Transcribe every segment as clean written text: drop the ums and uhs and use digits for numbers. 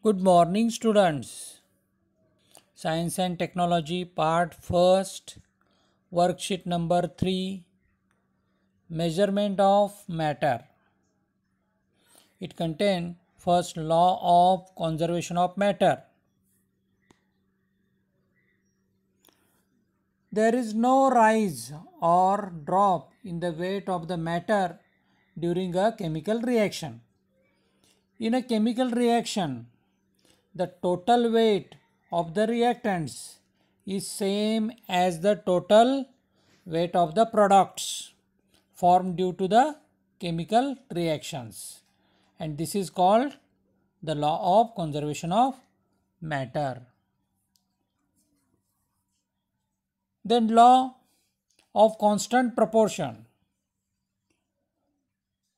Good morning, students. Science and Technology Part 1st, Worksheet number 3, Measurement of Matter. It contains first law of conservation of matter. There is no rise or drop in the weight of the matter during a chemical reaction. In a chemical reaction, the total weight of the reactants is same as the total weight of the products formed due to the chemical reactions, and this is called the law of conservation of matter. Then law of constant proportion.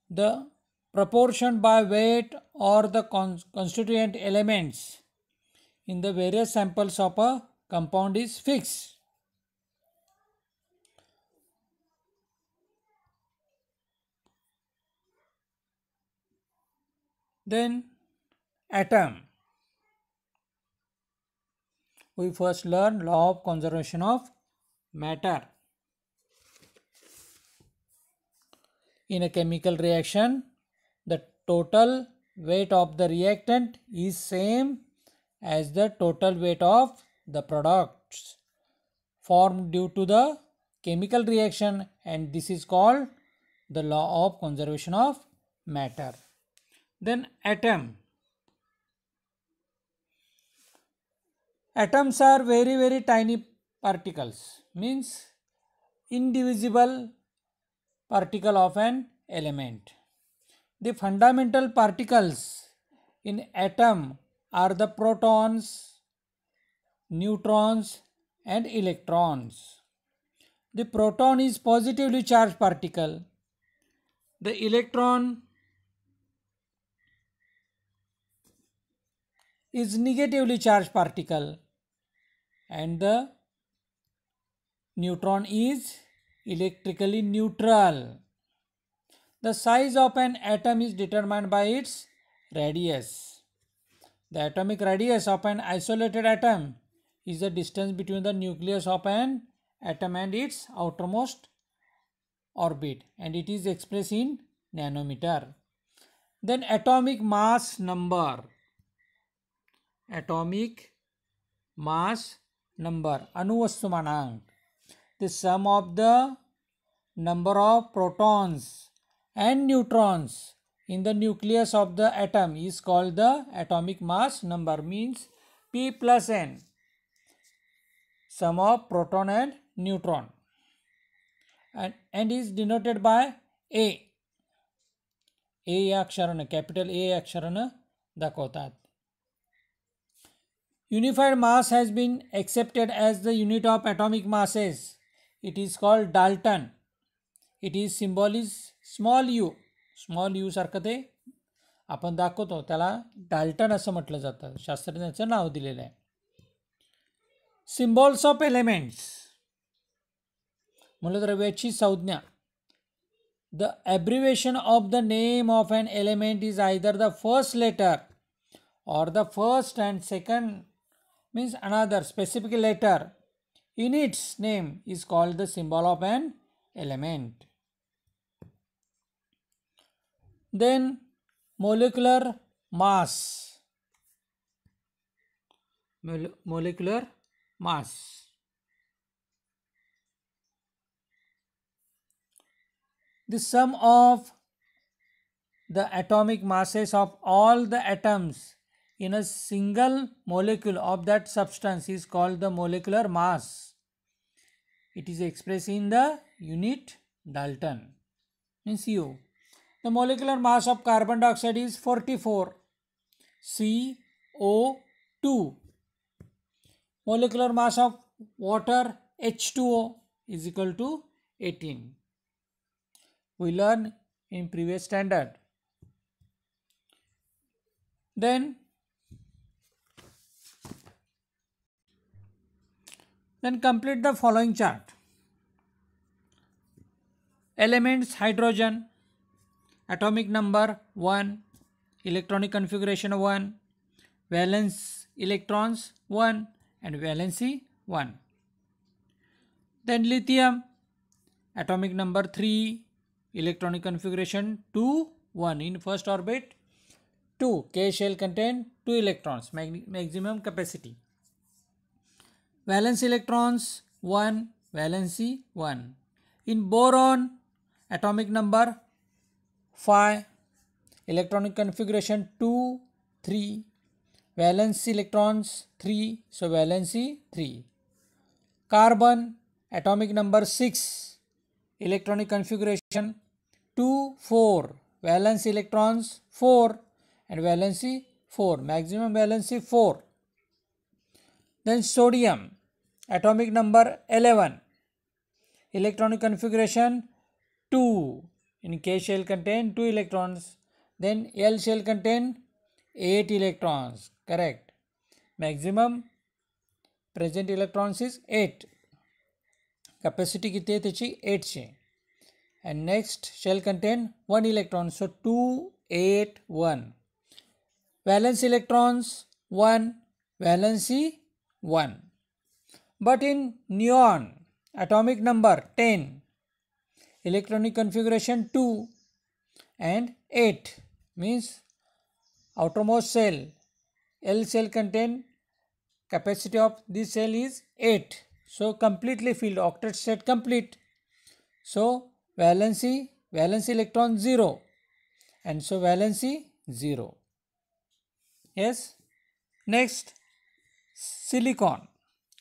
The proportion by weight or the constituent elements in the various samples of a compound is fixed. Then atom. We first learn law of conservation of matter. In a chemical reaction, the total weight of the reactant is same as the total weight of the products formed due to the chemical reaction, and this is called the law of conservation of matter. Then atom. Atoms are very tiny particles, means indivisible particle of an element. The fundamental particles in atom are the protons, neutrons and electrons. The proton is positively charged particle. The electron is negatively charged particle, and the neutron is electrically neutral. The size of an atom is determined by its radius. The atomic radius of an isolated atom is the distance between the nucleus of an atom and its outermost orbit, and it is expressed in nanometer. Then atomic mass number. Atomic mass number, Anuvasthumanank. The sum of the number of protons and neutrons in the nucleus of the atom is called the atomic mass number, means P plus N, sum of proton and neutron, and is denoted by A. या अक्षरानं, capital A अक्षरानं दाखवतात. Unified mass has been accepted as the unit of atomic masses. It is called Dalton. It is symbol is small u. Small you सारखं ते आपण दाखवतो त्याला Dalton असं म्हटलं जातं. शास्त्रज्ञाचं नाव दिलेलं आहे. Symbols of elements. मूलद्रव्याची संज्ञा. The abbreviation of the name of an element is either the first letter or the first and second, means another specific letter in its name is called the symbol of an element. Then molecular mass. Molecular mass. The sum of the atomic masses of all the atoms in a single molecule of that substance is called the molecular mass. It is expressed in the unit Dalton, means U. The molecular mass of carbon dioxide is 44 CO2. Molecular mass of water H2O is equal to 18. We learn in previous standard. Then complete the following chart. Elements: hydrogen, atomic number 1, electronic configuration 1, valence electrons 1 and valency 1. Then lithium, atomic number 3, electronic configuration 2, 1 in first orbit. 2, K shell contain 2 electrons, maximum capacity. Valence electrons 1, valency 1. In boron, atomic number 5, electronic configuration 2, 3, valence electrons 3, so valency 3. Carbon, atomic number 6, electronic configuration 2, 4, valence electrons 4 and valency 4, maximum valency 4. Then sodium, atomic number 11, electronic configuration 2, in K shell contain 2 electrons, then L shell contain 8 electrons, correct. Maximum present electrons is 8. Capacity किती आहे त्याची 8 ची. And next shell contain 1 electron, so 2, 8, 1. Valence electrons 1, valency 1. But in neon, atomic number 10, electronic configuration 2 and 8, means outermost cell, L cell contain, capacity of this cell is 8. So completely filled, octet set complete. So valence electron 0 and so valency 0. Yes. Next, silicon,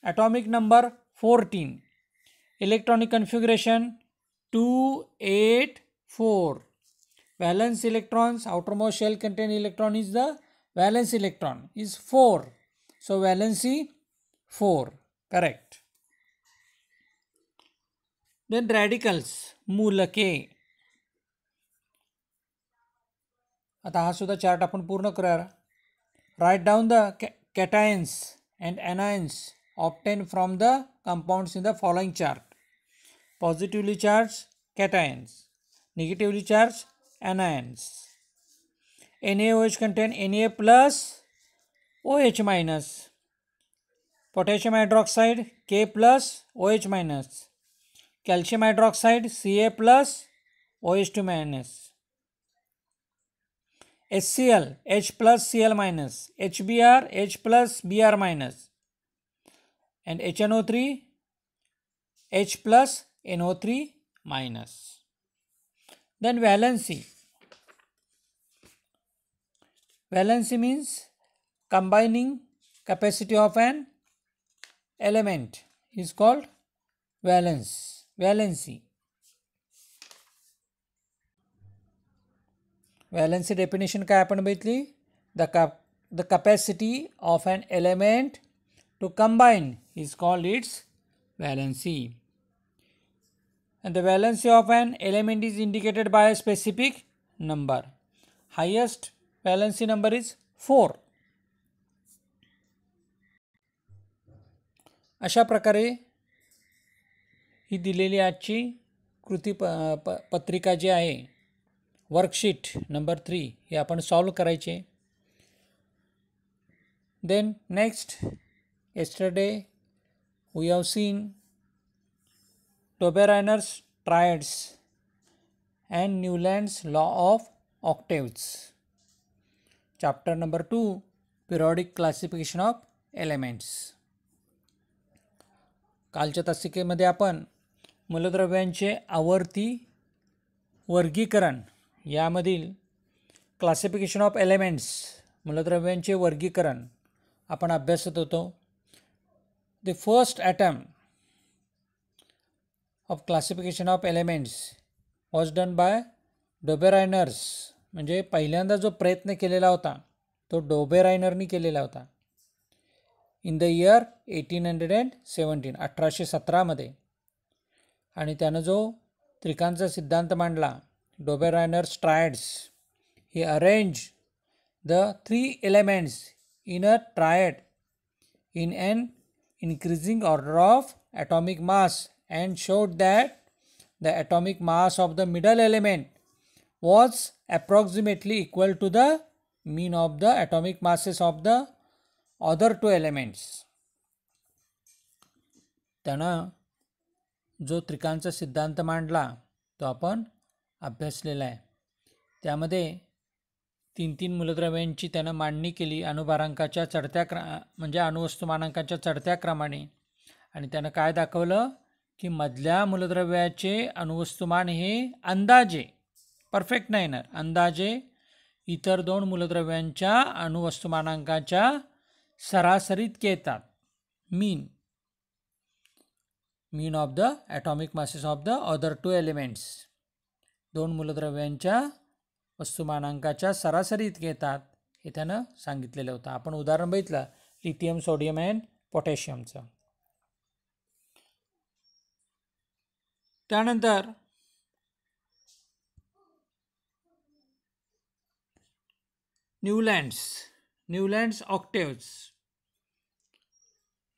atomic number 14, electronic configuration 2, 8, 4. Valence electrons, outermost shell contain electron is the valence electron is 4. So valency 4, correct. Then radicals, मूलके. आता हा सुद्धा chart आपण पूर्ण करूया. Write down the cations and anions obtained from the compounds in the following chart. Positively charged cations, negatively charged anions. NaOH contain Na plus OH minus. Potassium hydroxide K plus OH minus. Calcium hydroxide Ca plus OH2 minus. HCl H plus Cl minus. HBr H plus Br minus. And HNO3 H plus NO3 minus. Then valency. Valency means combining capacity of an element is called valency. Valency definition काय आपण बघितली? The capacity of an element to combine is called its valency. And the valency of an element is indicated by a specific number. Highest valency number is 4. अशा प्रकारे ही दिलेली आजची कृती पत्रिका जी आहे, वर्कशीट नंबर 3, हे आपण सॉल्व करायचे. Then next, yesterday we have seen Taube-Rayner's triads and Newland's law of octaves. Chapter number 2, periodic classification of elements. कालच्या तासिकेमध्ये आपण मूलद्रव्यांचे आवर्ती वर्गीकरण यामधील क्लासिफिकेशन ऑफ एलिमेंट्स, मूलद्रव्यांचे वर्गीकरण आपण अभ्यासत होतो. The first attempt of classification of elements was done by Dobereiner's. म्हणजे पहिल्यांदा जो प्रयत्न केलेला होता तो डोबे-रायनरनी केलेला होता इन द इयर 1817, 1817 आणि त्यानं जो त्रिकांचा सिद्धांत मांडला, डोबे-रायनर्स triads, he arranged the 3 elements in a triad in an increasing order of atomic mass and showed that the atomic mass of the middle element was approximately equal to the mean of the atomic masses of the other two elements. त्यानं जो त्रिकांचा सिद्धांत मांडला तो आपण अभ्यासलेला आहे. त्यामध्ये 3 मूलद्रव्यांची त्यानं मांडणी केली अणुभारांकाच्या चढत्या म्हणजे अणुवस्तुमानांकाच्या चढत्या क्रमाने. आणि त्यानं काय दाखवलं की मधल्या मूलद्रव्याचे अणुवस्तुमान हे अंदाजे, परफेक्ट नाही ना, अंदाजे इतर 2 मूलद्रव्यांच्या अणुवस्तुमानांकाच्या सरासरीत येतात. Mean of the atomic masses of the other 2 elements. 2 मूलद्रव्यांच्या वस्तुमानांकाच्या सरासरीत येतात हे त्यानं सांगितलेलं होतं. आपण उदाहरण बघितलं लिथियम, सोडियम अँड पोटॅशियमचं. त्यानंतर न्यूलँड्स ऑक्टेव्स.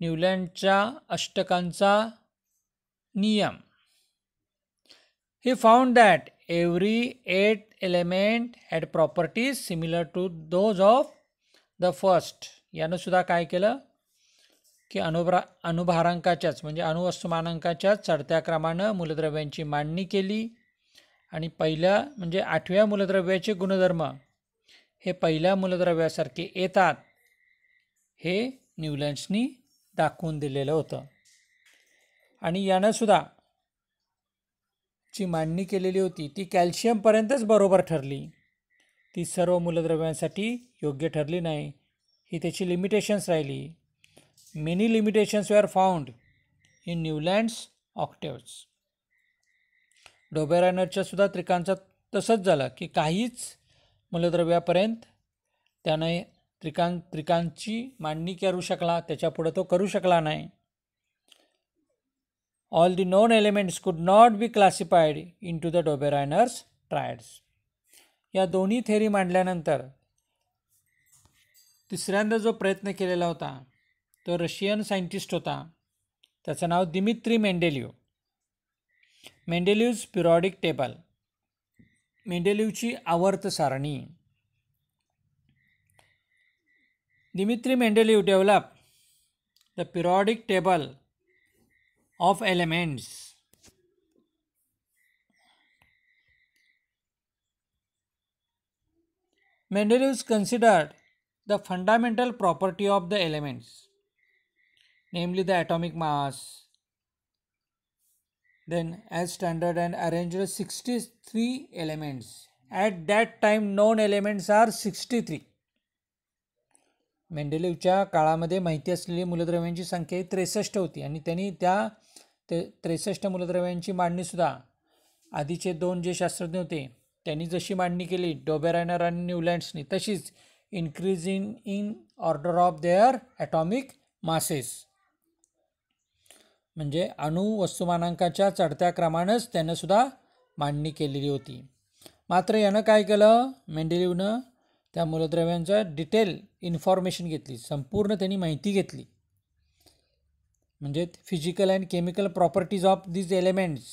न्यूलँडच्या अष्टकांचा नियम. He found that every 8 element had properties similar to those of the first. यानं सुद्धा काय केलं की अणुभारांकाच्याच म्हणजे अणुवस्तुमानांकाच्याच चढत्या क्रमानं मूलद्रव्यांची मांडणी केली. आणि पहिल्या म्हणजे 8व्या मूलद्रव्याचे गुणधर्म हे पहिल्या मूलद्रव्यासारखे येतात हे न्यूलँड्सनी दाखवून दिलेलं होतं. आणि यानं सुद्धा जी मांडणी केलेली होती ती कॅल्शियमपर्यंतच बरोबर ठरली. ती सर्व मूलद्रव्यांसाठी योग्य ठरली नाही. ही त्याची लिमिटेशन्स राहिली. Many limitations were found in Newlands octaves. डोबेरायनरच्या सुद्धा त्रिकांचा तसंच झालं की काहीच मूलद्रव्यापर्यंत त्यानं त्रिकांची मांडणी करू शकला, त्याच्यापुढे तो करू शकला नाही. All the known elements could not be classified into the Dobereiner's triads. या दोन्ही थेरी मांडल्यानंतर तिसऱ्यांदा जो प्रयत्न केलेला होता तो रशियन सायंटिस्ट होता. त्याचं नाव Dmitri Mendeleev. Mendeleev's periodic table. मेंडेलिव्हची आवर्त सारणी. Dmitri Mendeleev develop the periodic table of elements. Mendeleev considered the fundamental property of the elements, namely the atomic mass, then as standard and arranged 63 elements. At that time known elements are 63. मेंडेलिव्हच्या काळामध्ये माहिती असलेली मूलद्रव्यांची संख्या 63 होती आणि त्यांनी त्या 63 मूलद्रव्यांची मांडणीसुद्धा आधीचे 2 जे शास्त्रज्ञ होते त्यांनी जशी मांडणी केली डोबेरायनर आणि न्यूलँड्सनी तशीच increasing in order of their atomic masses. म्हणजे अणु वस्तुमानांकाच्या चढत्या क्रमानंच त्यानं सुद्धा मांडणी केलेली होती. मात्र यानं काय केलं, मेंडेलिव्हनं त्या मूलद्रव्यांचं डिटेल इन्फॉर्मेशन घेतली, संपूर्ण त्यांनी माहिती घेतली. म्हणजे physical and chemical properties of these elements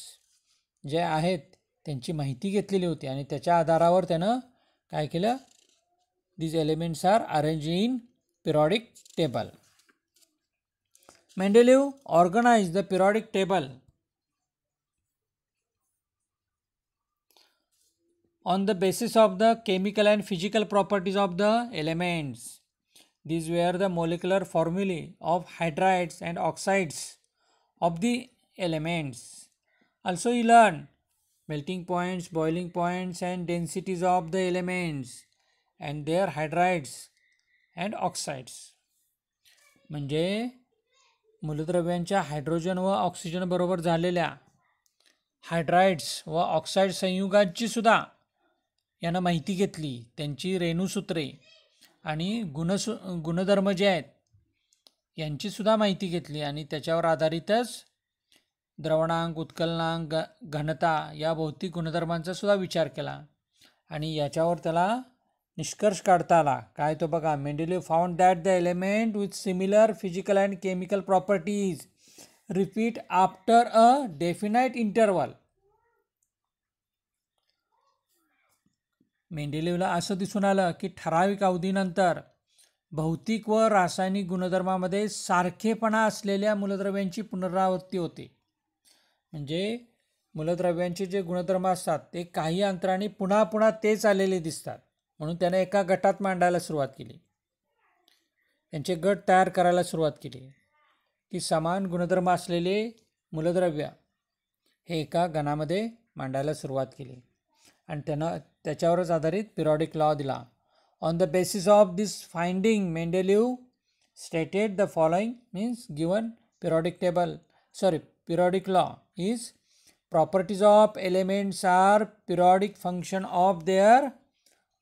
जे आहेत त्यांची माहिती घेतलेली होती आणि त्याच्या आधारावर त्यानं काय केलं, these elements are arrange in periodic table. Mendeleev organise the periodic table on the basis of the chemical and physical properties of the elements. These were the molecular formulae of hydrides and oxides of the elements. Also he learned melting points, boiling points and densities of the elements and their hydrides and oxides. म्हणजे मूलद्रव्यांच्या hydrogen व oxygen बरोबर झालेल्या हायड्राइड्स व oxide संयुगांची सुद्धा यानं माहिती घेतली, त्यांची रेणुसूत्रे आणि गुणधर्म जे आहेत यांचीसुद्धा माहिती घेतली आणि त्याच्यावर आधारितच द्रवणांक, उत्कलनांक, घनता या भौतिक गुणधर्मांचा सुद्धा विचार केला आणि याच्यावर त्याला निष्कर्ष काढता आला. काय तो बघा, Mendeleev found that the element with similar physical and chemical properties repeat after a definite interval. मेंडेलिवला असं दिसून आलं की ठराविक अवधीनंतर भौतिक व रासायनिक गुणधर्मामध्ये सारखेपणा असलेल्या मूलद्रव्यांची पुनरावृत्ती होते. म्हणजे मूलद्रव्यांचे जे गुणधर्म असतात ते काही अंतराने पुन्हा पुन्हा तेच आलेले दिसतात. म्हणून त्याने एका गटात मांडायला सुरुवात केली, त्यांचे गट तयार करायला सुरुवात केली की समान गुणधर्म असलेले मूलद्रव्य हे एका गणामध्ये मांडायला सुरुवात केली आणि त्याच्यावरच आधारित पिरियॉडिक लॉ दिला. On the basis of this finding Mendeleev stated the following, means given periodic law is properties of elements are periodic function of their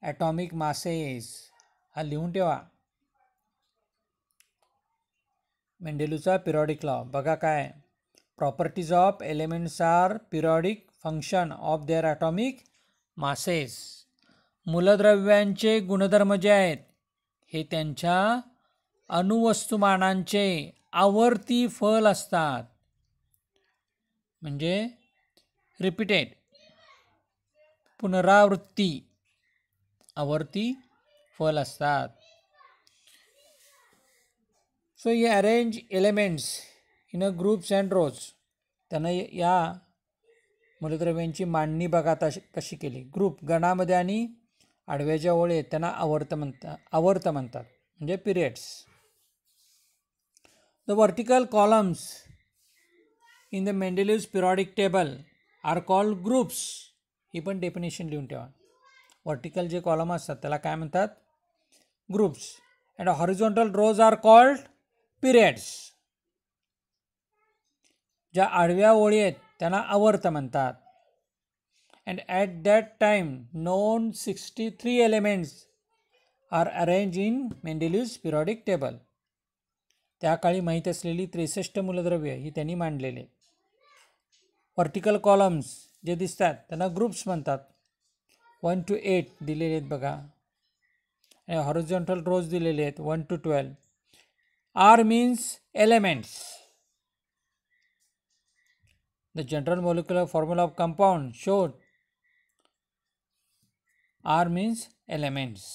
atomic masses. हा लिहून ठेवा. मेंडेलिवचा पिरियॉडिक लॉ बघा काय, properties of elements are periodic function of their atomic masses. मूलद्रव्यांचे गुणधर्म जे आहेत हे त्यांच्या अणुवस्तुमानांचे आवर्ती फल असतात. म्हणजे रिपीटेड, पुनरावृत्ती, आवर्ती फल असतात. So he arrange elements in a groups and rows. त्यानं या मूलद्रव्यांची मांडणी बघा कशी केली. ग्रुप गणामध्ये आणि आडव्याच्या ओळी त्यांना आवर्त म्हणतात म्हणजे periods. The vertical columns in the Mendeleev's periodic table are called groups. ही पण डेफिनेशन लिहून ठेवा. वर्टिकल जे कॉलम असतात त्याला काय म्हणतात, groups. And horizontal rows are called periods. ज्या आडव्या ओळी आहेत त्यांना आवर्त म्हणतात. And at that time known 63 elements are arrange in Mendeleev's periodic table. त्या काळी माहीत असलेली 63 मूलद्रव्य ही त्यांनी मांडलेले. वर्टिकल कॉलम्स जे दिसतात त्यांना ग्रुप्स म्हणतात. 1 to 8 दिलेले आहेत बघा. आणि हॉरिझॉन्टल रोज दिलेले आहेत 1 to 12. R means elements. The general molecular formula of compound showed R means elements.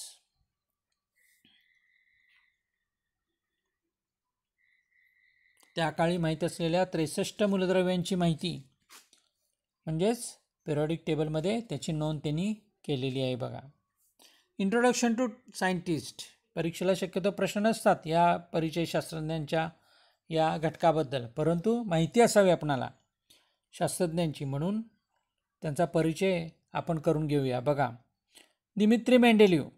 त्या काळी माहीत असलेल्या 63 मूलद्रव्यांची माहिती म्हणजेच पिरियॉडिक टेबलमध्ये त्याची नोंद त्यांनी केलेली आहे बघा. Introduction to scientist. परीक्षेला शक्यतो प्रश्न नसतात या परिचय शास्त्रज्ञांच्या या घटकाबद्दल, परंतु माहिती असावी आपणाला शास्त्रज्ञांची, म्हणून त्यांचा परिचय आपण करून घेऊया. बघा, दिमित्री मेंडेलिव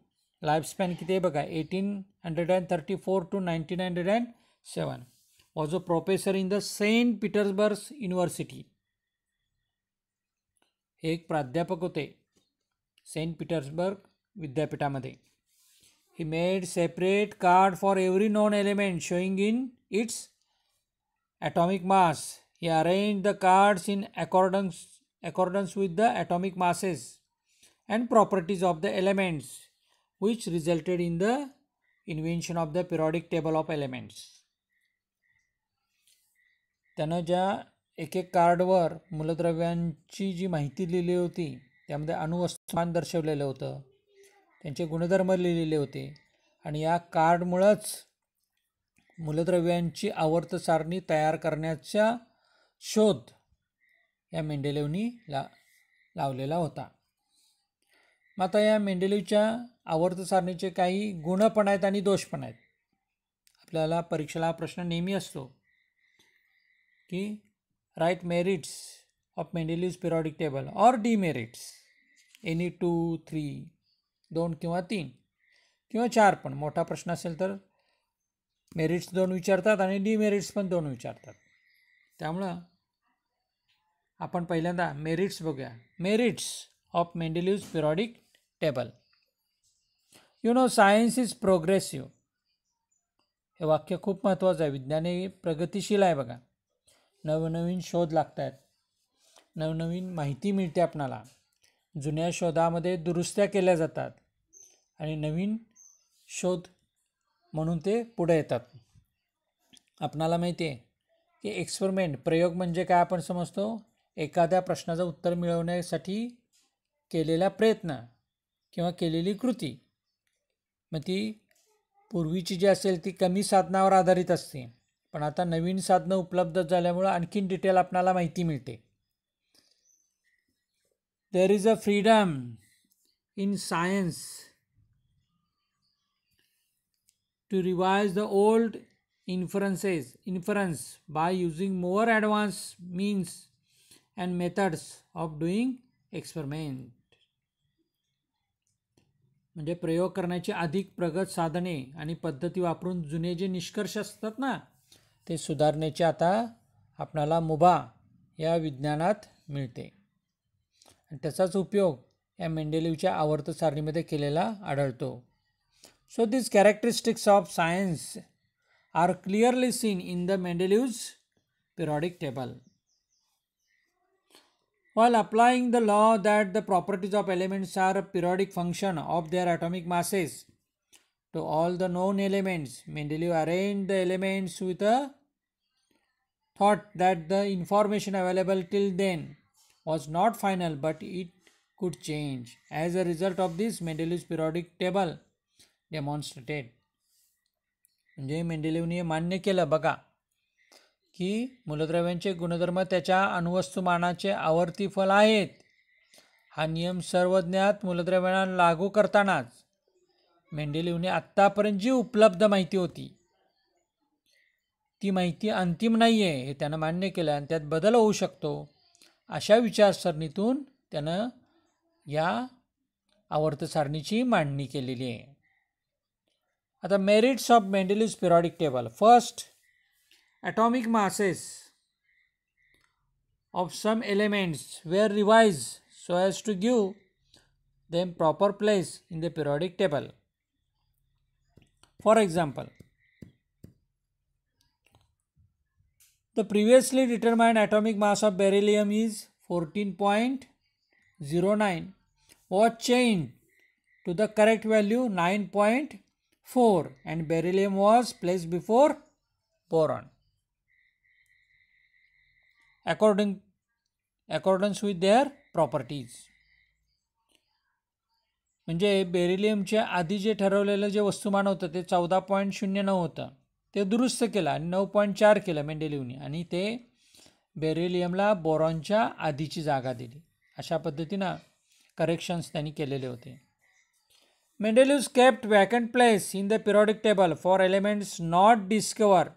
लाईफस्पॅन किती आहे बघा, 1834 to 1907. Was a professor in the Saint Petersburg university. हे एक प्राध्यापक होते सेंट पीटर्सबर्ग विद्यापीठामध्ये. He made separate card for every known element showing in its atomic mass. He arranged the cards in accordance with the atomic masses and properties of the elements, which resulted in the invention of the periodic table of elements. त्यानं ज्या एक एक कार्डवर मूलद्रव्यांची जी माहिती लिहिली होती त्यामध्ये अणुवस्तुमान दर्शवलेलं होतं, त्यांचे गुणधर्म लिहिलेले होते आणि या कार्डमुळंच मूलद्रव्यांची आवर्त सारणी तयार करण्याचा शोध या मेंडेलिवनी लावलेला होता. मग आता या मेंडेलिवच्या आवर्त सारणीचे काही गुण पण आहेत आणि दोष पण आहेत. आपल्याला परीक्षेला प्रश्न नेहमी असतो की write merits of Mendeleev's periodic table or demerits, any 2, 3, 2 किंवा 3 किंवा 4. पण मोठा प्रश्न असेल तर मेरिट्स 2 विचारतात आणि डिमेरिट्स पण 2 विचारतात. त्यामुळं आपण पहिल्यांदा मेरिट्स बघूया. Merits of Mendeleev's periodic table. You know science is progressive. हे वाक्य खूप महत्त्वाचं आहे. विज्ञान हे प्रगतिशील आहे बघा. नवनवीन शोध लागत आहेत, नवनवीन माहिती मिळते आपणाला, जुन्या शोधामध्ये दुरुस्त्या केल्या जातात आणि नवीन शोध म्हणून ते पुढे येतात. आपणाला माहिती आहे की एक्सपेरिमेंट, प्रयोग म्हणजे काय आपण समजतो, एखाद्या प्रश्नाचं उत्तर मिळवण्यासाठी केलेला प्रयत्न किंवा केलेली कृती. मग ती पूर्वीची जी असेल ती कमी साधनावर आधारित असते, पण आता नवीन साधनं उपलब्ध झाल्यामुळे आणखीन डिटेल आपल्याला माहिती मिळते. There is a freedom in science to revise the old inference by using more advanced means and methods of doing experiment. म्हणजे प्रयोग करण्याची अधिक प्रगत साधने आणि पद्धती वापरून जुने जे निष्कर्ष असतात ना ते सुधारण्याचे आता आपणाला मुभा या विज्ञानात मिळते आणि त्याचाच उपयोग या मेंडेलिव्हच्या आवर्त सारणीमध्ये केलेला आढळतो. So these characteristics of science are clearly seen in the Mendeleev's periodic table. While applying the law that the properties of elements are a periodic function of their atomic masses to all the known elements, Mendeleev arranged the elements with a thought that the information available till then was not final but it could change. As a result of this, Mendeleev's periodic table demonstrated. म्हणजे मेंडेलिव्हने मान्य केलं बघा की मूलद्रव्यांचे गुणधर्म त्याच्या अणुवस्तुमानाचे आवर्ती फल आहेत. हा नियम सर्व ज्ञात मूलद्रव्यांना लागू करतानाच मेंडेलिव्हने आत्तापर्यंत जी उपलब्ध माहिती होती ती माहिती अंतिम नाही आहे हे त्यानं मान्य केलं आणि त्यात बदल होऊ शकतो अशा विचारसरणीतून त्यानं या आवर्त सारणीची मांडणी केलेली आहे. आता मेरिट्स ऑफ मेंडेलिव्ह's periodic table. First, atomic masses of some elements were revised so as to give them proper place in the periodic table. For example, the previously determined atomic mass of beryllium is 14.09 was changed to the correct value 9.4 and beryllium was placed before boron accordance with their properties. म्हणजे बेरिलियमच्या आधी जे ठरवलेलं जे वस्तुमान होतं ते 14.09 होतं ते दुरुस्त केलं आणि 9.4 केलं मेंडेलिव्हने आणि ते बेरिलियमला बोरॉनच्या आधीची जागा दिली. अशा पद्धतीनं करेक्शन्स त्यांनी केलेले होते. Mendeleev kept vacant place in the periodic table for elements not discovered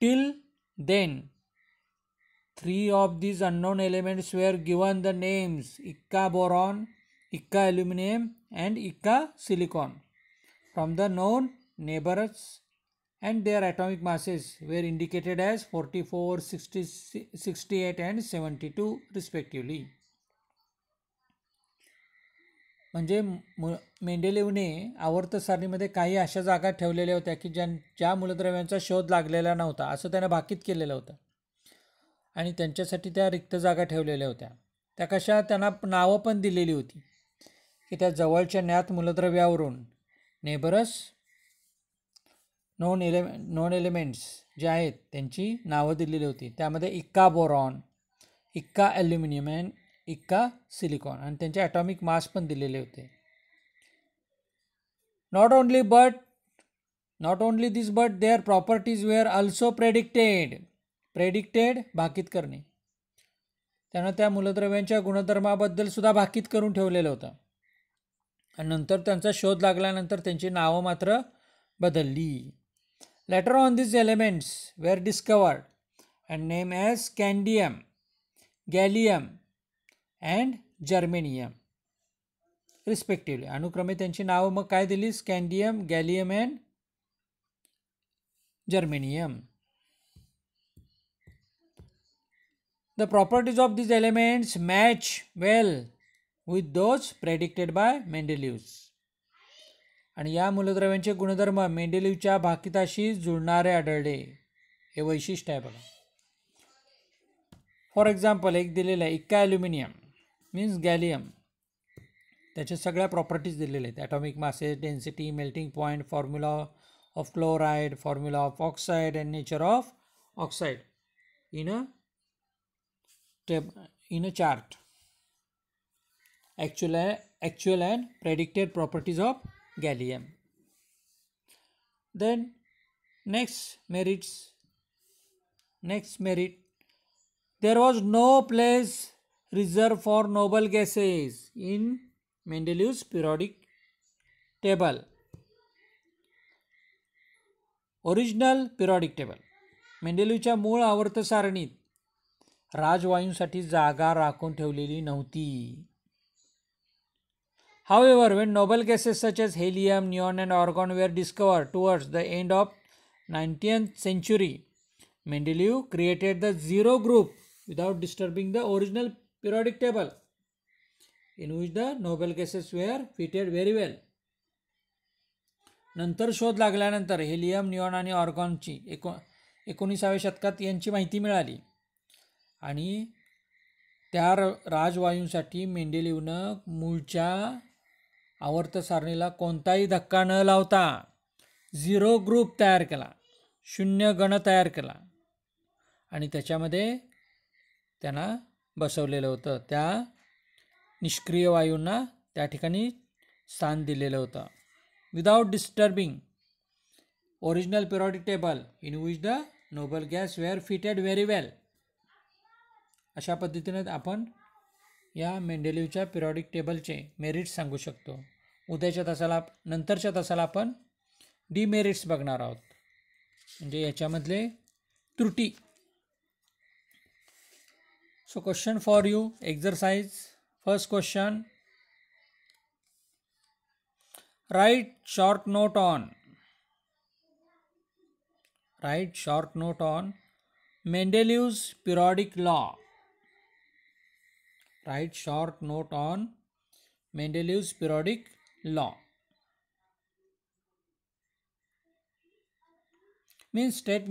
till then. 3 of these unknown elements were given the names Ika boron, Ika aluminum and Ika silicon from the known neighbors and their atomic masses were indicated as 44, 68 and 72 respectively. म्हणजे मेंडेलिव्हने आवर्त सारणीमध्ये काही अशा जागा ठेवलेल्या होत्या की ज्या मूलद्रव्यांचा शोध लागलेला नव्हता असं त्यानं भाकीत केलेलं होतं आणि त्यांच्यासाठी त्या रिक्त जागा ठेवलेल्या होत्या. त्या कशा त्यांना नावं पण दिलेली होती की त्या जवळच्या ज्ञात मूलद्रव्यावरून नेबरस नॉन एलिमेंट्स जे आहेत त्यांची नावं दिलेली होती. त्यामध्ये इक्का बोरॉन, इक्का ॲल्युमिनियम अँड इक्का सिलिकॉन आणि त्यांचे ॲटॉमिक मास पण दिलेले होते. Not only this but their properties were also predicted भाकीत करणे. त्यानं त्या मूलद्रव्यांच्या गुणधर्माबद्दल सुद्धा भाकीत करून ठेवलेलं होतं आणि नंतर त्यांचा शोध लागल्यानंतर त्यांची नावं मात्र बदलली. Later on these elements were discovered and named as scandium, gallium and germanium respectively. अनुक्रमे त्यांची नावं मग काय दिली? Scandium, gallium and germanium. The properties of these elements match well with those predicted by Mendeleev. आणि या मूलद्रव्यांचे गुणधर्म मेंडेलिव्हच्या भाकिताशी जुळणारे आढळले. हे वैशिष्ट्य आहे बघा. फॉर एक्झाम्पल एक दिलेलं आहे इक्का ॲल्युमिनियम मीन्स गॅलियम. त्याच्या सगळ्या प्रॉपर्टीज दिलेल्या आहेत. Atomic masses, density, melting point, formula of chloride, formula of oxide and nature of oxide in a chart. actual and predicted properties of gallium. Then next merit, there was no place reserved for noble gases in Mendeleev's periodic table. Original periodic table, मेंडेलीवच्या मूळ आवर्त सारणीत राजवायूंसाठी जागा राखून ठेवलेली नव्हती. However, when noble gases such as helium, neon and argon were discovered towards the end of 19th century, Mendeleev created the zero group without disturbing the original periodic table, in which the noble gases were fitted very well. नंतर शोध लागल्यानंतर helium, neon आणि ऑर्गॉनची 19व्या शतकात यांची माहिती मिळाली आणि त्या राजवायूंसाठी मेंडेलीवनं मूळच्या आवर्त सारणीला कोणताही धक्का न लावता झिरो ग्रुप तयार केला, शून्य गण तयार केला आणि त्याच्यामध्ये त्यांना बसवलेलं होतं. त्या निष्क्रिय वायूंना त्या ठिकाणी स्थान दिलेलं होतं. Without disturbing original periodic table in which the noble gas were fitted very well. अशा पद्धतीने आपण या मेंडेलीवच्या पिरियडिक टेबलचे मेरिट्स सांगू शकतो. नंतरच्या तासाला आपण डिमेरिट्स बघणार आहोत, म्हणजे याच्यामधले त्रुटी. So question for you, exercise first question, write short note on Mendeleev's periodic law. Write short note on Mendeleev's periodic law. Means state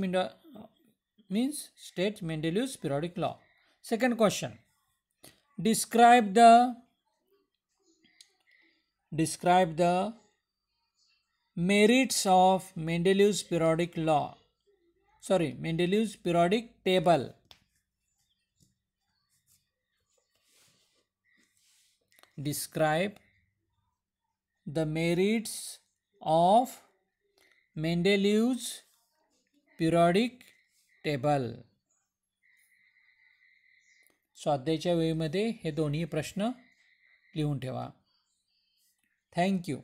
Mendeleev's periodic law. Second question, describe the merits of Mendeleev's periodic table. Describe the merits of Mendeleev's periodic table. स्वाध्यायाच्या वेळेमध्ये हे दोन्ही प्रश्न लिहून ठेवा. Thank you.